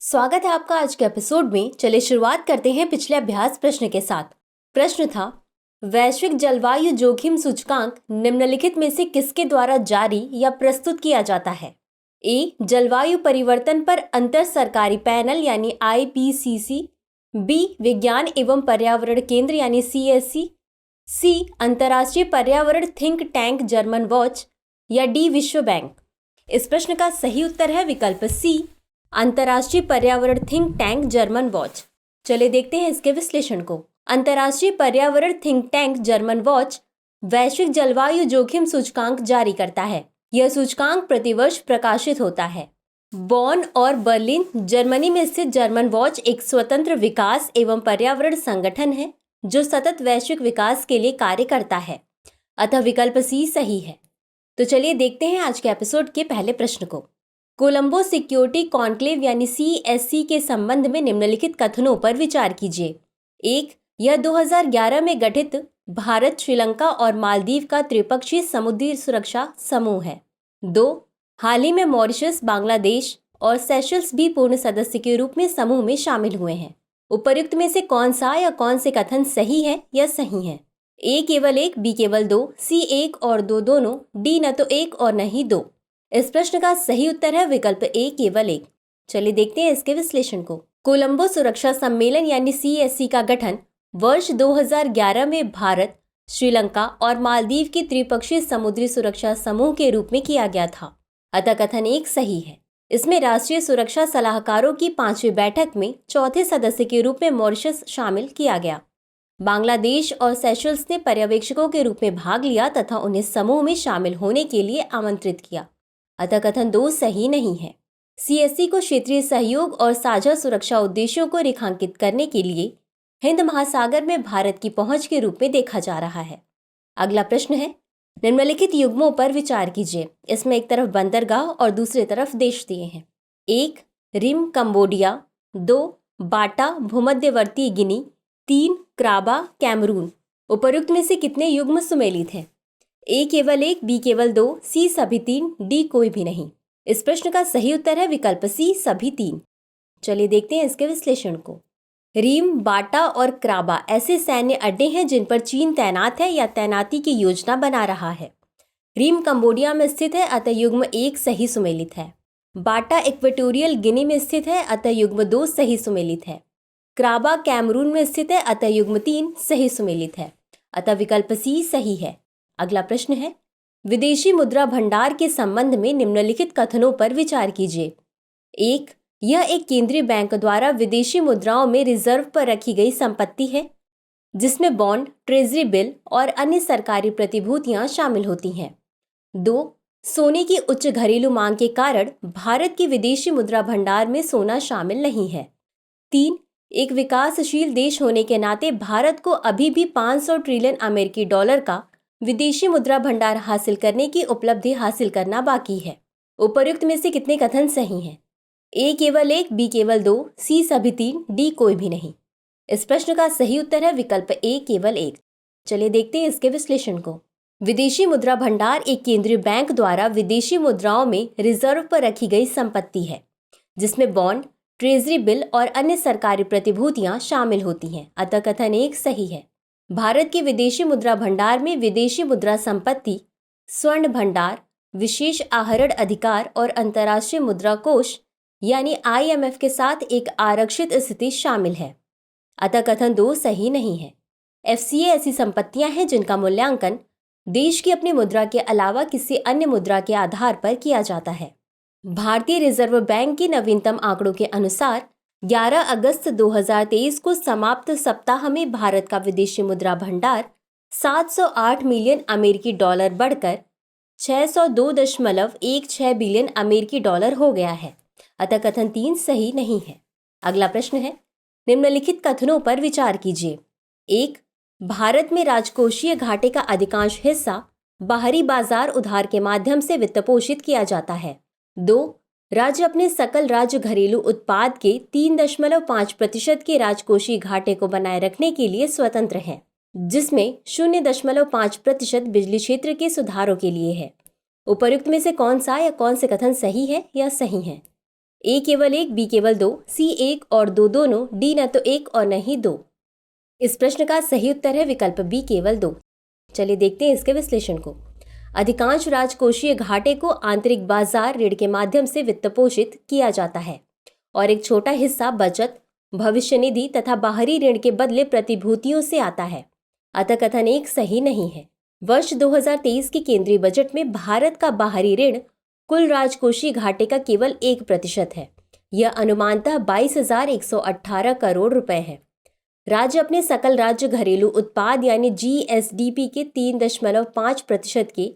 स्वागत है आपका आज के एपिसोड में। चले शुरुआत करते हैं पिछले अभ्यास प्रश्न के साथ। प्रश्न था, वैश्विक जलवायु जोखिम सूचकांक निम्नलिखित में से किसके द्वारा जारी या प्रस्तुत किया जाता है? ए. जलवायु परिवर्तन पर अंतर सरकारी पैनल यानी IPCC। बी. विज्ञान एवं पर्यावरण केंद्र यानी CSC। सी. अंतर्राष्ट्रीय पर्यावरण थिंक टैंक जर्मन वॉच। या डी. विश्व बैंक। इस प्रश्न का सही उत्तर है विकल्प सी, अंतर्राष्ट्रीय पर्यावरण थिंक टैंक जर्मन वॉच। चले देखते हैं इसके विश्लेषण को। अंतर्राष्ट्रीय पर्यावरण थिंक टैंक जर्मन वॉच वैश्विक जलवायु जोखिम सूचकांक जारी करता है। यह सूचकांक प्रतिवर्ष प्रकाशित होता है। बॉन और बर्लिन जर्मनी में स्थित जर्मन वॉच एक स्वतंत्र विकास एवं पर्यावरण संगठन है जो सतत वैश्विक विकास के लिए कार्य करता है। अतः विकल्प सी सही है। तो चलिए देखते हैं आज के एपिसोड के पहले प्रश्न को। कोलंबो सिक्योरिटी कॉन्क्लेव यानी CSC के संबंध में निम्नलिखित कथनों पर विचार कीजिए। 1. यह 2011 में गठित भारत, श्रीलंका और मालदीव का त्रिपक्षीय समुद्री सुरक्षा समूह है। 2. हाल ही में मॉरिशस, बांग्लादेश और सेशल्स भी पूर्ण सदस्य के रूप में समूह में शामिल हुए हैं। उपर्युक्त में से कौन सा या कौन से कथन सही है या सही है? A केवल 1, B केवल 2, C 1 और 2 दोनों, D न तो 1 और न ही 2। इस प्रश्न का सही उत्तर है विकल्प A केवल 1। चलिए देखते हैं इसके विश्लेषण को। कोलंबो सुरक्षा सम्मेलन यानी CSC का गठन वर्ष 2011 में भारत, श्रीलंका और मालदीव के त्रिपक्षीय समुद्री सुरक्षा समूह के रूप में किया गया था। अतः कथन 1 सही है। इसमें राष्ट्रीय सुरक्षा सलाहकारों की 5वीं बैठक में चौथे सदस्य के रूप में मॉरिशस शामिल किया गया। बांग्लादेश और सेशल्स ने पर्यवेक्षकों के रूप में भाग लिया तथा उन्हें समूह में शामिल होने के लिए आमंत्रित किया। अतः कथन 2 सही नहीं है। CSC को क्षेत्रीय सहयोग और साझा सुरक्षा उद्देश्यों को रेखांकित करने के लिए हिंद महासागर में भारत की पहुंच के रूप में देखा जा रहा है। अगला प्रश्न है, निम्नलिखित युग्मों पर विचार कीजिए। इसमें एक तरफ बंदरगाह और दूसरी तरफ देश दिए हैं। 1. Ream Cambodia. 2. बाटा भूमध्यवर्ती गिनी। 3. Kribi Cameroon. उपर्युक्त में से कितने युग्म सुमेलित हैं? A केवल 1, B केवल 2, C सभी 3, D कोई भी नहीं। इस प्रश्न का सही उत्तर है विकल्प C सभी 3। चलिए देखते हैं इसके विश्लेषण को। रीम, बाटा और क्राबा ऐसे सैन्य अड्डे हैं जिन पर चीन तैनात है या तैनाती की योजना बना रहा है। रीम कंबोडिया में स्थित है अतः युग्म 1 सही सुमेलित है। बाटा इक्वेटोरियल गिनी में स्थित है अतः युग्म 2 सही सुमेलित है। क्राबा कैमरून में स्थित है अतः युग्म 3 सही सुमेलित है। अतः विकल्प C सही है। अगला प्रश्न है, विदेशी मुद्रा भंडार के संबंध में निम्नलिखित कथनों पर विचार कीजिए। 1. यह एक केंद्रीय बैंक द्वारा विदेशी मुद्राओं में रिजर्व पर रखी गई संपत्ति है जिसमें बॉन्ड, ट्रेजरी बिल और अन्य सरकारी प्रतिभूतियां शामिल होती हैं। 2. सोने की उच्च घरेलू मांग के कारण भारत की विदेशी मुद्रा भंडार में सोना शामिल नहीं है। 3. एक विकासशील देश होने के नाते भारत को अभी भी 500 ट्रिलियन अमेरिकी डॉलर का विदेशी मुद्रा भंडार हासिल करने की उपलब्धि हासिल करना बाकी है। उपर्युक्त में से कितने कथन सही हैं? A केवल 1, B केवल 2, C सभी 3, D कोई भी नहीं। इस प्रश्न का सही उत्तर है विकल्प A केवल 1। चलिए देखते हैं इसके विश्लेषण को। विदेशी मुद्रा भंडार एक केंद्रीय बैंक द्वारा विदेशी मुद्राओं में रिजर्व पर रखी गई संपत्ति है जिसमें बॉन्ड, ट्रेजरी बिल और अन्य सरकारी प्रतिभूतियां शामिल होती हैं। अतः कथन 1 सही है। भारत के विदेशी मुद्रा भंडार में विदेशी मुद्रा संपत्ति, स्वर्ण भंडार, विशेष आहरण अधिकार और अंतर्राष्ट्रीय मुद्रा कोष यानी IMF के साथ एक आरक्षित स्थिति शामिल है। अतः कथन 2 सही नहीं है। FCA ऐसी संपत्तियां हैं जिनका मूल्यांकन देश की अपनी मुद्रा के अलावा किसी अन्य मुद्रा के आधार पर किया जाता है। भारतीय रिजर्व बैंक के नवीनतम आंकड़ों के अनुसार 11 अगस्त 2023 को समाप्त सप्ताह में भारत का विदेशी मुद्रा भंडार 708 मिलियन अमेरिकी डॉलर बढ़कर 602.16 बिलियन अमेरिकी डॉलर हो गया है। अतः कथन 3 सही नहीं है। अगला प्रश्न है, निम्नलिखित कथनों पर विचार कीजिए। 1. भारत में राजकोषीय घाटे का अधिकांश हिस्सा बाहरी बाजार उधार के माध्यम से वित्तपोषित किया जाता है। 2. राज्य अपने सकल राज्य घरेलू उत्पाद के 3.5% के राजकोषीय घाटे को बनाए रखने के लिए स्वतंत्र हैं, जिसमें 0.5% बिजली क्षेत्र के सुधारों के लिए है। उपर्युक्त में से कौन सा या कौन से कथन सही है या सही है? ए केवल एक, बी केवल दो, सी एक और दो दोनों, डी न तो एक और न ही दो। इस प्रश्न का सही उत्तर है विकल्प बी केवल दो। चलिए देखते हैं इसके विश्लेषण को। अधिकांश राजकोषीय घाटे को आंतरिक बाजार ऋण के माध्यम से वित्त पोषित किया जाता है और एक छोटा हिस्सा बचत, भविष्य निधि तथा बाहरी ऋण के बदले प्रतिभूतियों से आता है। अतः कथन एक सही नहीं है। वर्ष 2023 के केंद्रीय बजट में भारत का बाहरी ऋण कुल राजकोषीय घाटे का केवल 1% है। यह अनुमानतः 22,118 करोड़ रुपए है। राज्य अपने सकल राज्य घरेलू उत्पाद यानी GSDP के 3.5% के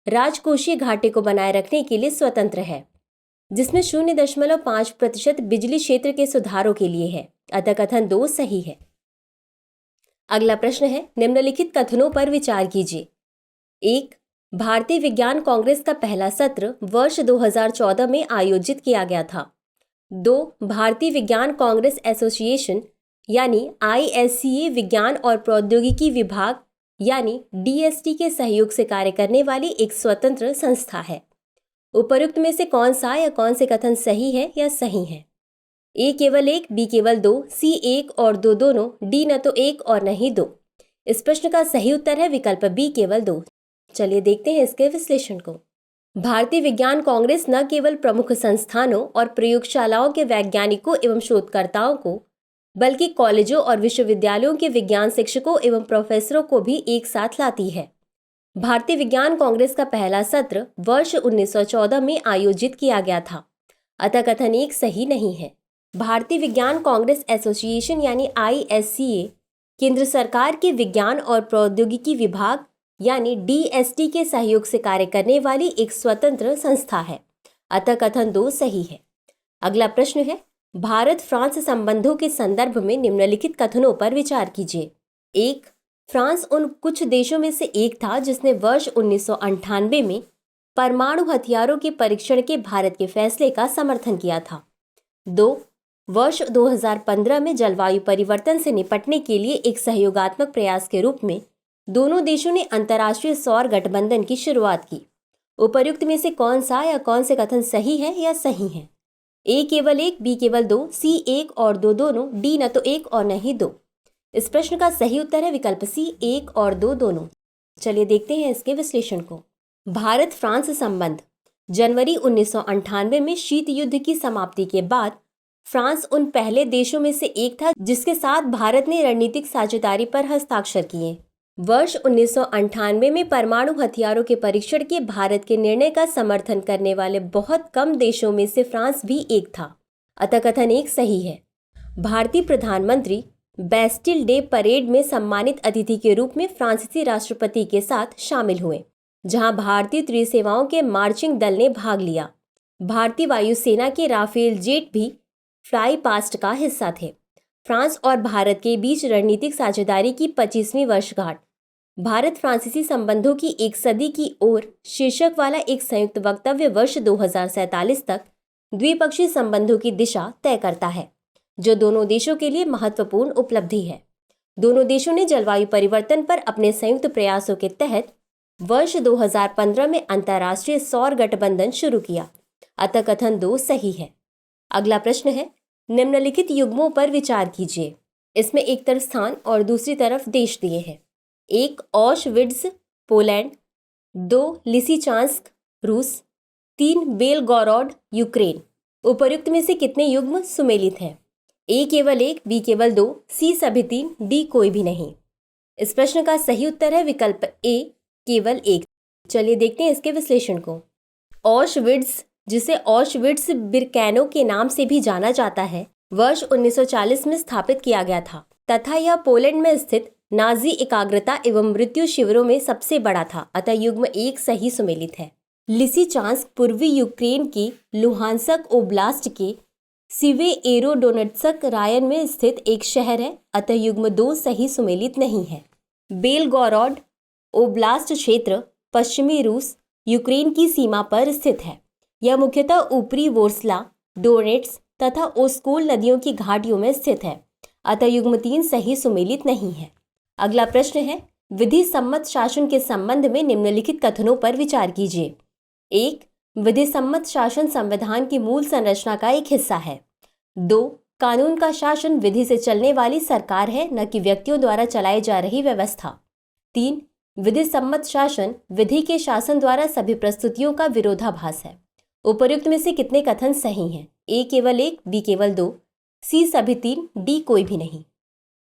राजकोषीय घाटे को बनाए रखने के लिए स्वतंत्र है, जिसमें 0.5% बिजली क्षेत्र के सुधारों के लिए है। अतः कथन दो सही है। अगला प्रश्न है, निम्नलिखित कथनों पर विचार कीजिए। एक, भारतीय विज्ञान कांग्रेस का पहला सत्र वर्ष 2014 में आयोजित किया गया था। दो, भारतीय विज्ञान कांग्रेस एसोसिएशन यानी ISCA विज्ञान और प्रौद्योगिकी विभाग यानी DST के सहयोग से कार्य करने वाली एक स्वतंत्र संस्था है। उपर्युक्त में से कौन सा या कौन से कथन सही है या सही है? ए केवल एक, बी केवल दो, सी एक और दो दोनों, डी न तो एक और न ही दो। इस प्रश्न का सही उत्तर है विकल्प बी केवल दो। चलिए देखते हैं इसके विश्लेषण को। भारतीय विज्ञान कांग्रेस न केवल प्रमुख संस्थानों और प्रयोगशालाओं के वैज्ञानिकों एवं शोधकर्ताओं को, बल्कि कॉलेजों और विश्वविद्यालयों के विज्ञान शिक्षकों एवं प्रोफेसरों को भी एक साथ लाती है। भारतीय विज्ञान कांग्रेस का पहला सत्र वर्ष 1914 में आयोजित किया गया था। अतः कथन एक सही नहीं है। भारतीय विज्ञान कांग्रेस एसोसिएशन यानी ISCA केंद्र सरकार के विज्ञान और प्रौद्योगिकी विभाग यानी DST के सहयोग से कार्य करने वाली एक स्वतंत्र संस्था है। अतः कथन दो सही है। अगला प्रश्न है, भारत फ्रांस संबंधों के संदर्भ में निम्नलिखित कथनों पर विचार कीजिए। एक, फ्रांस उन कुछ देशों में से एक था जिसने वर्ष 1998 में परमाणु हथियारों के परीक्षण के भारत के फैसले का समर्थन किया था। दो, वर्ष 2015 में जलवायु परिवर्तन से निपटने के लिए एक सहयोगात्मक प्रयास के रूप में दोनों देशों ने अंतर्राष्ट्रीय सौर गठबंधन की शुरुआत की। उपर्युक्त में से कौन सा या कौन से कथन सही है या सही है? ए केवल एक, बी केवल दो, सी एक और दो दोनों, डी न तो एक और न ही दो। इस प्रश्न का सही उत्तर है विकल्प सी एक और दो दोनों। चलिए देखते हैं इसके विश्लेषण को। भारत फ्रांस संबंध जनवरी 1998 में शीत युद्ध की समाप्ति के बाद फ्रांस उन पहले देशों में से एक था जिसके साथ भारत ने रणनीतिक साझेदारी पर हस्ताक्षर किए। वर्ष 1998 में परमाणु हथियारों के परीक्षण के भारत के निर्णय का समर्थन करने वाले बहुत कम देशों में से फ्रांस भी एक था। अतः कथन एक सही है। भारतीय प्रधानमंत्री बेस्टिल डे परेड में सम्मानित अतिथि के रूप में फ्रांसीसी राष्ट्रपति के साथ शामिल हुए, जहां भारतीय त्रिसेवाओं के मार्चिंग दल ने भाग लिया। भारतीय वायुसेना के राफेल जेट भी फ्लाई पास्ट का हिस्सा थे। फ्रांस और भारत के बीच रणनीतिक साझेदारी की 25वीं वर्षगांठ, भारत फ्रांसीसी संबंधों की एक सदी की ओर शीर्षक वाला एक संयुक्त वक्तव्य वर्ष 2047 तक द्विपक्षीय संबंधों की दिशा तय करता है, जो दोनों देशों के लिए महत्वपूर्ण उपलब्धि है। दोनों देशों ने जलवायु परिवर्तन पर अपने संयुक्त प्रयासों के तहत वर्ष 2015 में अंतर्राष्ट्रीय सौर गठबंधन शुरू किया। अतः कथन दो सही है। अगला प्रश्न है, निम्नलिखित युग्मों पर विचार कीजिए। इसमें एक तरफ स्थान और दूसरी तरफ देश दिए हैं। एक, ऑशविट्ज़ पोलैंड, दो, लिसिचांस्क रूस, तीन, बेलगोरोड यूक्रेन। उपर्युक्त में से कितने युग्म सुमेलित हैं? ए केवल एक, बी केवल दो, सी सभी तीन, डी कोई भी नहीं। इस प्रश्न का सही उत्तर है विकल्प ए केवल एक। चलिए देखते हैं इसके विश्लेषण को। ऑशविट्ज़, जिसे ऑशविट्ज़ बिरकेनो के नाम से भी जाना जाता है, वर्ष 1940 में स्थापित किया गया था तथा यह पोलैंड में स्थित नाजी एकाग्रता एवं मृत्यु शिविरों में सबसे बड़ा था। अतः युग्म एक सही सुमेलित है। लिसिचांस्क पूर्वी यूक्रेन की लुहांस्क ओब्लास्ट के सिवेरोडोनेत्स्क रायन में स्थित एक शहर है। अतः युग्म दो सही सुमेलित नहीं है। बेलगोरोड ओब्लास्ट क्षेत्र पश्चिमी रूस यूक्रेन की सीमा पर स्थित है। यह मुख्यतः ऊपरी वोर्सला, डोनेट्स तथा ओस्कोल नदियों की घाटियों में स्थित है। अतः युग्म तीन सही सुमेलित नहीं है। अगला प्रश्न है, विधि सम्मत शासन के संबंध में निम्नलिखित कथनों पर विचार कीजिए। एक, विधि सम्मत शासन संविधान की मूल संरचना का एक हिस्सा है। 2. कानून का शासन विधि से चलने वाली सरकार है, न कि व्यक्तियों द्वारा चलाई जा रही व्यवस्था। 3. विधि सम्मत शासन विधि के शासन द्वारा सभी प्रस्तुतियों का विरोधाभास है। उपर्युक्त में से कितने कथन सही हैं? ए केवल 1, बी केवल 2, सी सभी 3, डी कोई भी नहीं।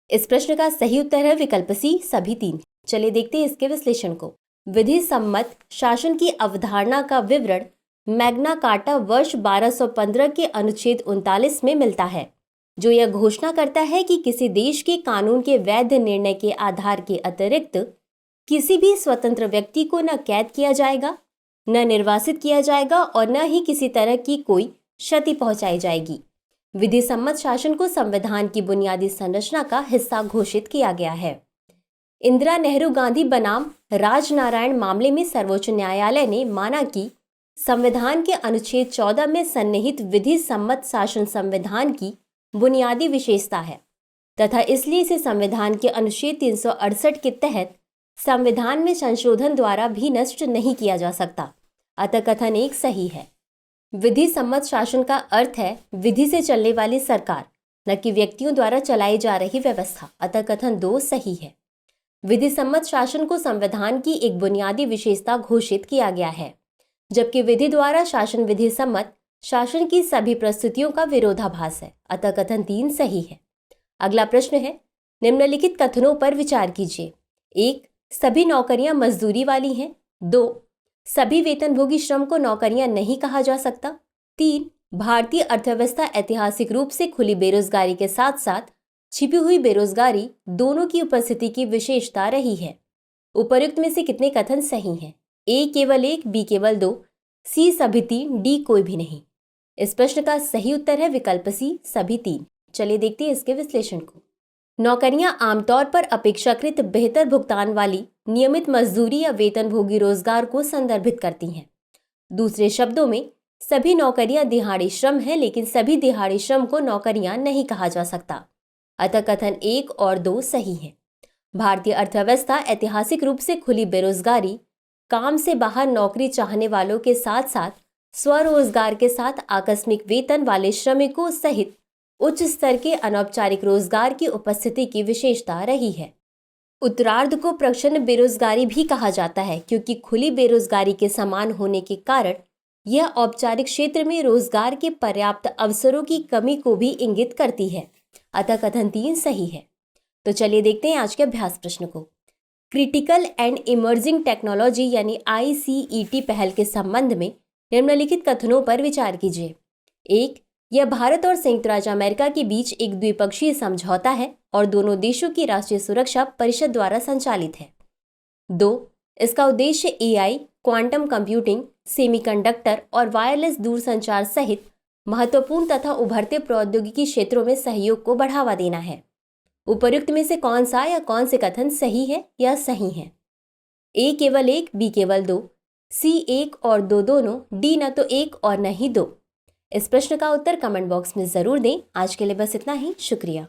इस प्रश्न का सही उत्तर है विकल्प सी, सभी 3। चलिए देखते हैं इसके विश्लेषण को। विधि सम्मत शासन की अवधारणा का विवरण मैग्ना कार्टा वर्ष 1215 के अनुच्छेद 39 में मिलता है, जो यह घोषणा करता है कि किसी देश के कानून के वैध निर्णय के आधार के अतिरिक्त किसी भी स्वतंत्र व्यक्ति को न कैद किया जाएगा, न निर्वासित किया जाएगा और न ही किसी तरह की कोई क्षति पहुंचाई जाएगी। विधि सम्मत शासन को संविधान की बुनियादी संरचना का हिस्सा घोषित किया गया है। इंदिरा नेहरू गांधी बनाम राजनारायण मामले में सर्वोच्च न्यायालय ने माना कि संविधान के अनुच्छेद 14 में सन्निहित विधि सम्मत शासन संविधान की बुनियादी विशेषता है तथा इसलिए इसे संविधान के अनुच्छेद 368 के तहत संविधान में संशोधन द्वारा भी नष्ट नहीं किया जा सकता। अतः कथन 1 सही है। विधि सम्मत शासन का अर्थ है विधि से चलने वाली सरकार, न कि व्यक्तियों द्वारा चलाई जा रही व्यवस्था। अतः कथन 2 सही है। विधि सम्मत शासन को संविधान की एक बुनियादी विशेषता घोषित किया गया है, जबकि विधि द्वारा शासन विधि सम्मत शासन की सभी प्रस्तुतियों का विरोधाभास है। अतः कथन 3 सही है। अगला प्रश्न है, निम्नलिखित कथनों पर विचार कीजिए। 1. सभी नौकरियां मजदूरी वाली हैं। 2. सभी वेतनभोगी श्रम को नौकरियां नहीं कहा जा सकता। 3. भारतीय अर्थव्यवस्था ऐतिहासिक रूप से खुली बेरोजगारी के साथ साथ छिपी हुई बेरोजगारी दोनों की उपस्थिति की विशेषता रही है। उपर्युक्त में से कितने कथन सही हैं? ए केवल 1, बी केवल 2, सी सभी 3, डी कोई भी नहीं। इस प्रश्न का सही उत्तर है विकल्प सी, सभी 3। चलिए देखते हैं इसके विश्लेषण को। नौकरियां आमतौर पर अपेक्षाकृत बेहतर भुगतान वाली नियमित मजदूरी या वेतनभोगी रोजगार को संदर्भित करती हैं। दूसरे शब्दों में, सभी नौकरियां दिहाड़ी श्रम है, लेकिन सभी दिहाड़ी श्रम को नौकरियां नहीं कहा जा सकता। अतः कथन 1 और 2 सही है। भारतीय अर्थव्यवस्था ऐतिहासिक रूप से खुली बेरोजगारी, काम से बाहर नौकरी चाहने वालों के साथ साथ स्वरोजगार के साथ आकस्मिक वेतन वाले श्रमिकों सहित उच्च स्तर के अनौपचारिक रोजगार की उपस्थिति की विशेषता रही है। उत्तरार्ध को प्रच्छन्न बेरोजगारी भी कहा जाता है, क्योंकि खुली बेरोजगारी के समान होने के कारण यह औपचारिक क्षेत्र में रोजगार के पर्याप्त अवसरों की कमी को भी इंगित करती है। अतः कथन 3 सही है। तो चलिए देखते हैं आज के अभ्यास प्रश्न को। क्रिटिकल एंड इमर्जिंग टेक्नोलॉजी यानी ICET पहल के संबंध में निम्नलिखित कथनों पर विचार कीजिए। 1. यह भारत और संयुक्त राज्य अमेरिका के बीच एक द्विपक्षीय समझौता है और दोनों देशों की राष्ट्रीय सुरक्षा परिषद द्वारा संचालित है। 2. इसका उद्देश्य AI, क्वांटम कंप्यूटिंग, सेमीकंडक्टर और वायरलेस दूरसंचार सहित महत्वपूर्ण तथा उभरते प्रौद्योगिकी क्षेत्रों में सहयोग को बढ़ावा देना है। उपर्युक्त में से कौन सा या कौन से कथन सही है या सही है? ए केवल 1, बी केवल 2, सी 1 और 2 दोनों, डी न तो 1 और न ही 2। इस प्रश्न का उत्तर कमेंट बॉक्स में जरूर दें। आज के लिए बस इतना ही। शुक्रिया।